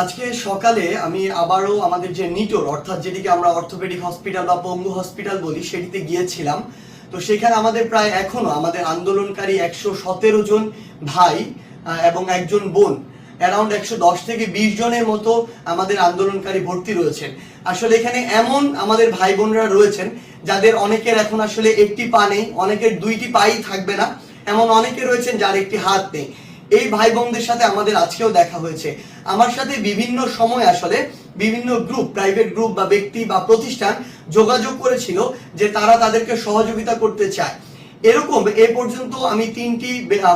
আজকে সকালে আমি আবারও আমাদের যে নিটোর অর্থাৎ যেটিকে আমরা অর্থোপেডিক হসপিটাল বা পঙ্গু হসপিটাল বলি সেটিতে গিয়েছিলাম। তো সেখানে আমাদের প্রায় এখনো আমাদের আন্দোলনকারী 117 জন ভাই এবং একজন বোন, অ্যারাউন্ড 110 থেকে 20 জনের মতো আমাদের আন্দোলনকারী ভর্তি রয়েছেন। আসলে এখানে এমন আমাদের ভাই বোনরা রয়েছেন যাদের অনেকের এখন আসলে একটি পা নেই, অনেকের দুইটি পাই থাকবে না, এমন অনেকে রয়েছেন যার একটি হাত নেই। এই ভাই বোনদের সাথে আমাদের আজকেও দেখা হয়েছে। আমার সাথে বিভিন্ন সময় আসলে বিভিন্ন গ্রুপ, প্রাইভেট গ্রুপ বা ব্যক্তি বা প্রতিষ্ঠান যোগাযোগ করেছিল যে তারা তাদেরকে সহযোগিতা করতে চায়। এরকম এ পর্যন্ত আমি 3টি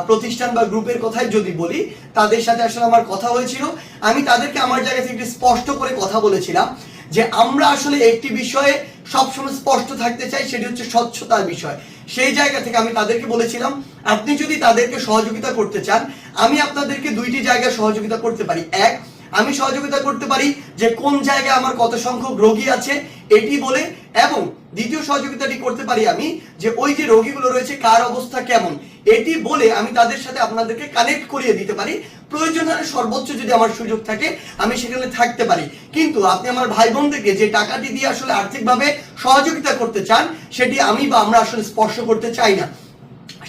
প্রতিষ্ঠান বা গ্রুপের কথাই যদি বলি, তাদের সাথে আসলে আমার কথা হয়েছিল। আমি তাদেরকে আমার জায়গা থেকে স্পষ্ট করে কথা বলেছিলাম যে আমরা আসলে একটি বিষয়ে সবসময় স্পষ্ট থাকতে চাই, সেটি হচ্ছে স্বচ্ছতার বিষয়। সেই জায়গা থেকে আমি তাদেরকে বলেছিলাম, আপনি যদি তাদেরকে সহযোগিতা করতে চান, আমি আপনাদেরকে দুইটি জায়গায় সহযোগিতা করতে পারি। এক, আমি সহযোগিতা করতে পারি যে কোন জায়গায় আমার কত সংখ্যক রোগী আছে এটি বলে, এবং দ্বিতীয় সহযোগিতাটি করতে পারি আমি যে ওই যে রোগীগুলো রয়েছে কার অবস্থা কেমন এটি বলে আমি তাদের সাথে আপনাদেরকে কানেক্ট করিয়ে দিতে পারি। প্রয়োজন হলে সর্বোচ্চ যদি আমার সুযোগ থাকে আমি সেখানে থাকতে পারি। কিন্তু আপনি আমার ভাই বোনদেরকে যে টাকাটি দিয়ে আসলে আর্থিকভাবে সহযোগিতা করতে চান সেটি আমি বা আমরা আসলে স্পর্শ করতে চাই না।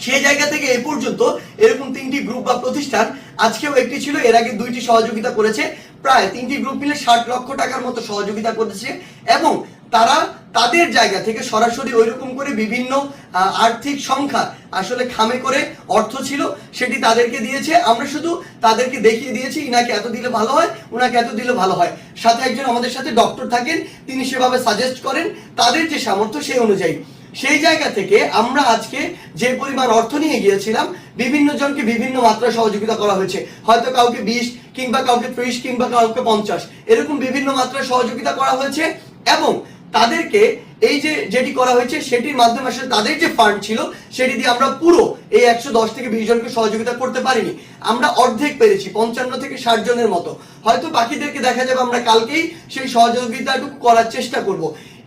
সেই জায়গা থেকে এ পর্যন্ত এরকম 3টি গ্রুপ বা প্রতিষ্ঠান, আজকেও একটি ছিল, এর আগে 2টি সহযোগিতা করেছে, প্রায় 3টি গ্রুপ মিলে 60 লক্ষ টাকার মতো সহযোগিতা করেছে। এবং তারা তাদের জায়গা থেকে সরাসরি ওইরকম করে বিভিন্ন আর্থিক সংখ্যা আসলে খামে করে অর্থ ছিল সেটি তাদেরকে দিয়েছে। আমরা শুধু তাদেরকে দেখিয়ে দিয়েছি ইনাকে এত দিলে ভালো হয়, উনাকে এত দিলে ভালো হয়। সাথে একজন আমাদের সাথে ডক্টর থাকেন, তিনি সেভাবে সাজেস্ট করেন তাদের যে সামর্থ্য সেই অনুযায়ী। সেই জায়গা থেকে আমরা আজকে যে পরিমাণ অর্থ নিয়ে গিয়েছিলাম, বিভিন্ন জনকে বিভিন্ন মাত্রায় সহযোগিতা করা হয়েছে। হয়তো কাউকে 20 কিংবা কাউকে 30 কিংবা কাউকে 50 এরকম বিভিন্ন মাত্রায় সহযোগিতা করা হয়েছে। এবং তাদেরকে এই যে যেটি করা হয়েছে সেটির মাধ্যমে আসলে তাদের যে ফান্ড ছিল সেটি দিয়ে আমরা পুরো এই 110 থেকে 20 জনকে সহযোগিতা করতে পারিনি। আমরা অর্ধেক পেরেছি, 55 থেকে 60 জনের মতো। হয়তো বাকিদেরকে দেখা যাবে আমরা কালকেই সেই সহযোগিতাটুকু করার চেষ্টা করব।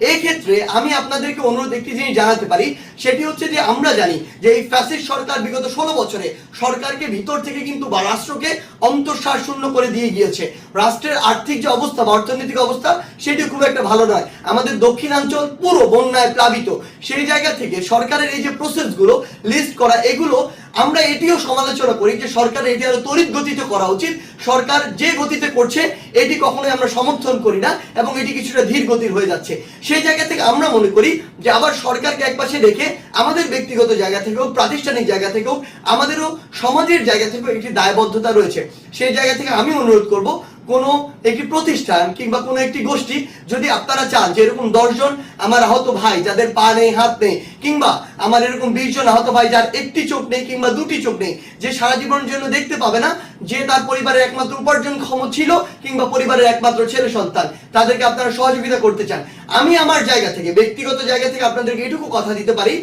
এই ক্ষেত্রে আমি আপনাদেরকে অনুরোধ একটি জিনিস জানাতে পারি, সেটি হচ্ছে যে আমরা জানি যে এই ফ্যাসিস্ট সরকার বিগত 16 বছরে সরকারকে ভিতর থেকে কিন্তু বা রাষ্ট্রকে অন্তঃসার শূন্য করে দিয়ে গিয়েছে। রাষ্ট্রের আর্থিক যে অবস্থা বা অর্থনৈতিক অবস্থা সেটি খুব একটা ভালো নয়। আমাদের দক্ষিণাঞ্চল পুরো বন্যায় প্লাবিত। সেই জায়গা থেকে সরকারের এই যে প্রসেসগুলো লিস্ট করা, এগুলো আমরা এটিও সমালোচনা করি যে সরকার এটি আরো তড়িৎ গতিতে করা উচিত। সরকার যে গতিতে করছে এটি কখনোই আমরা সমর্থন করি না এবং এটি কিছুটা ধীর গতির হয়ে যাচ্ছে। সেই জায়গা থেকে আমরা মনে করি যে আবার সরকারকে একপাশে রেখে আমাদের ব্যক্তিগত জায়গা থেকেও, প্রাতিষ্ঠানিক জায়গা থেকেও, আমাদেরও সমাজের জায়গা থেকেও একটি দায়বদ্ধতা রয়েছে। সেই জায়গা থেকে আমি অনুরোধ করব, কোনো একটি প্রতিষ্ঠান কিংবা কোনো একটি গোষ্ঠী যদি আপনারা চান যে এরকম 10 জন আমার আহত ভাই যাদের পা নেই, হাত নেই, কিংবা আমার এরকম 20 জন আহত ভাই যার একটি চোখ নেই কিংবা দুটি চোখ নেই, যে সারা জীবনের জন্য দেখতে পাবে না, যে তার পরিবারের একমাত্র উপার্জনক্ষম ছিল কিংবা পরিবারের একমাত্র ছেলে সন্তান, তাদেরকে আপনারা সহযোগিতা করতে চান, আমি আমার জায়গা থেকে, ব্যক্তিগত জায়গা থেকে আপনাদেরকে এটুকু কথা দিতে পারি,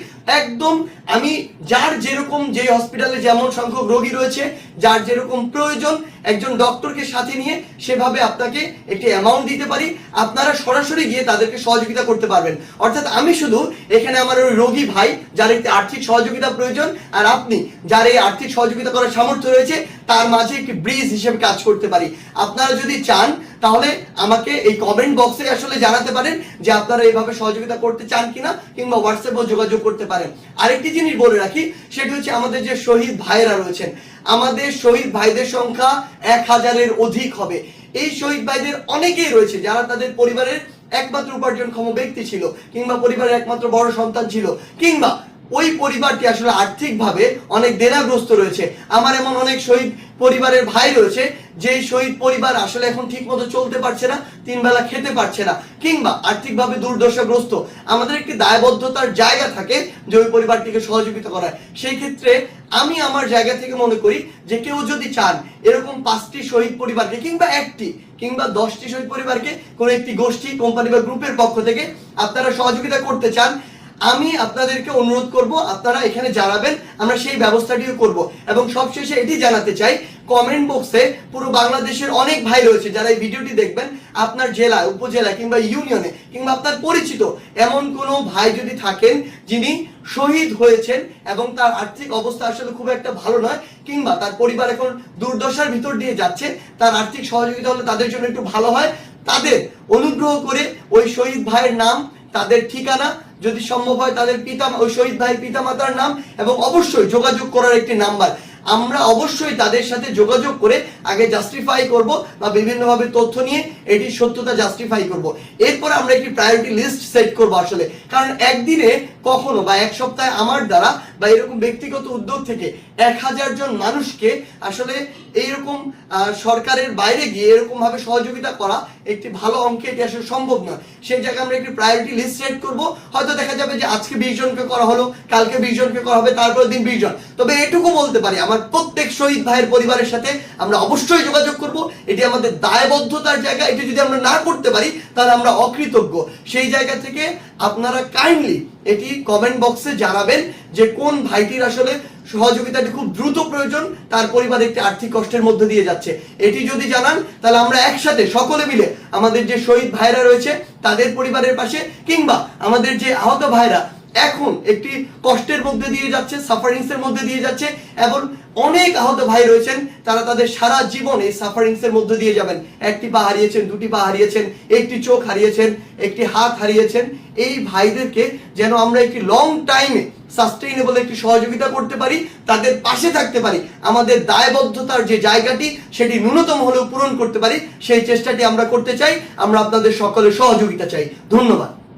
একদম আমি যার যেরকম, যে হসপিটালে যেমন সংখ্যক রোগী রয়েছে, যার যেরকম প্রয়োজন, একজন ডক্টরকে সাথে নিয়ে সেভাবে আপনাকে একটি অ্যামাউন্ট দিতে পারি। আপনারা সরাসরি গিয়ে তাদেরকে সহযোগিতা করতে পারবেন। অর্থাৎ আমি শুধু এখানে আমার ওই রোগী ভাই যার একটি আর্থিক সহযোগিতা প্রয়োজন, আর আপনি যার এই আর্থিক সহযোগিতা করার সামর্থ্য রয়েছে, তার মাঝে একটি ব্রিজ হিসেবে কাজ করতে পারি। আপনারা যদি চান তাহলে আমাকে এই কমেন্ট বক্সে আসলে জানাতে পারেন যে আপনারা এইভাবে সহযোগিতা করতে চান কিনা, কিংবা হোয়াটসঅ্যাপেও যোগাযোগ করতে পারেন। আরেকটি জিনিস বলে রাখি, সেটি হচ্ছে আমাদের যে শহীদ ভাইয়েরা রয়েছেন, আমাদের শহীদ ভাইদের সংখ্যা 1000-এর অধিক হবে। এই শহীদ ভাইদের অনেকেই রয়েছে যারা তাদের পরিবারের একমাত্র উপার্জনক্ষম ব্যক্তি ছিল, কিংবা পরিবারের একমাত্র বড় সন্তান ছিল, কিংবা ওই পরিবারটি আসলে আর্থিকভাবে অনেক দেনাগ্রস্ত রয়েছে। আমার এমন অনেক শহীদ পরিবারের ভাই রয়েছে যে শহীদ পরিবার আসলে এখন ঠিক মতো চলতে পারছে না, 3 বেলা খেতে পারছে না, কিংবা আর্থিকভাবে দুর্দশাগ্রস্ত। আমাদের একটি দায়বদ্ধতার জায়গা থাকে যে ওই পরিবারটিকে সহযোগিতা করার। সেই ক্ষেত্রে আমি আমার জায়গা থেকে মনে করি যে কেউ যদি চান এরকম 5টি শহীদ পরিবারকে, কিংবা 1টি কিংবা 10টি শহীদ পরিবারকে কোনো একটি গোষ্ঠী, কোম্পানি বা গ্রুপের পক্ষ থেকে আপনারা সহযোগিতা করতে চান, আমি আপনাদেরকে অনুরোধ করব আপনারা এখানে জানাবেন, আমরা সেই ব্যবস্থাটিও করব। এবং সবশেষে এটি জানাতে চাই, কমেন্ট বক্সে পুরো বাংলাদেশের অনেক ভাই রয়েছে যারা এই ভিডিওটি দেখবেন, আপনার জেলা, উপজেলা কিংবা ইউনিয়নে কিংবা আপনার পরিচিত এমন কোনো ভাই যদি থাকেন যিনি শহীদ হয়েছেন এবং তার আর্থিক অবস্থা আসলে খুব একটা ভালো নয়, কিংবা তার পরিবার এখন দুর্দশার ভিতর দিয়ে যাচ্ছে, তার আর্থিক সহযোগিতা হলে তাদের জন্য একটু ভালো হয়, তাদের অনুগ্রহ করে ওই শহীদ ভাইয়ের নাম, তাদের ঠিকানা, যদি সম্ভব হয় তাদের ওই শহীদ ভাইয়ের পিতামাতার নাম এবং অবশ্যই যোগাযোগ করার একটি নাম্বার, আমরা অবশ্যই তাদের সাথে যোগাযোগ করে আগে জাস্টিফাই করব বা বিভিন্নভাবে তথ্য নিয়ে এটির সত্যতা জাস্টিফাই করব। এরপর আমরা একটি প্রায়োরিটি লিস্ট সেট করব আসলে, কারণ একদিনে কখনো বা এক সপ্তাহে আমার দ্বারা বা এরকম ব্যক্তিগত উদ্যোগ থেকে 1000 জন মানুষকে আসলে এইরকম সরকারের বাইরে গিয়ে এরকম ভাবে সহযোগিতা করা একটি ভালো অঙ্কে এটি আসলে সম্ভব নয়। সেই জায়গায় আমরা একটি প্রায়োরিটি লিস্ট সেট করব। হয়তো দেখা যাবে যে আজকে 20 জনকে করা হলো, কালকে 20 জনকে করা হবে, তারপরের দিন 20 জন। তবে এটুকু বলতে পারি, আমার প্রত্যেক শহীদ ভাইয়ের পরিবারের সাথে আমরা অবশ্যই যোগাযোগ করব। এটি আমাদের দায়বদ্ধতার জায়গা, এটি যদি আমরা না করতে পারি তাহলে আমরা অকৃতজ্ঞ। সেই জায়গা থেকে আপনারা কাইন্ডলি এটি কমেন্ট বক্সে জানাবেন যে কোন ভাইটির আসলে সহযোগিতাটি খুব দ্রুত প্রয়োজন, তার পরিবার একটি আর্থিক কষ্টের মধ্যে দিয়ে যাচ্ছে। এটি যদি জানান তাহলে আমরা একসাথে সকলে মিলে আমাদের যে শহীদ ভাইরা রয়েছে তাদের পরিবারের পাশে, কিংবা আমাদের যে আহত ভাইরা এখন একটি কষ্টের মধ্যে দিয়ে যাচ্ছে, সাফারিংস এর মধ্যে দিয়ে যাচ্ছে, এবং অনেক আহত ভাই রয়েছেন তারা তাদের সারা জীবন এই সাফারিংস এর মধ্যে দিয়ে যাবেন। একটি পা হারিয়েছেন, দুটি পা হারিয়েছেন, একটি চোখ হারিয়েছেন, একটি হাত হারিয়েছেন। এই ভাইদেরকে যেন আমরা একটি লং টাইমে সাস্টেইনেবল একটি সহযোগিতা করতে পারি, তাদের পাশে থাকতে পারি, আমাদের দায়বদ্ধতার যে জায়গাটি সেটি ন্যূনতম হলেও পূরণ করতে পারি, সেই চেষ্টাটি আমরা করতে চাই। আমরা আপনাদের সকলের সহযোগিতা চাই। ধন্যবাদ।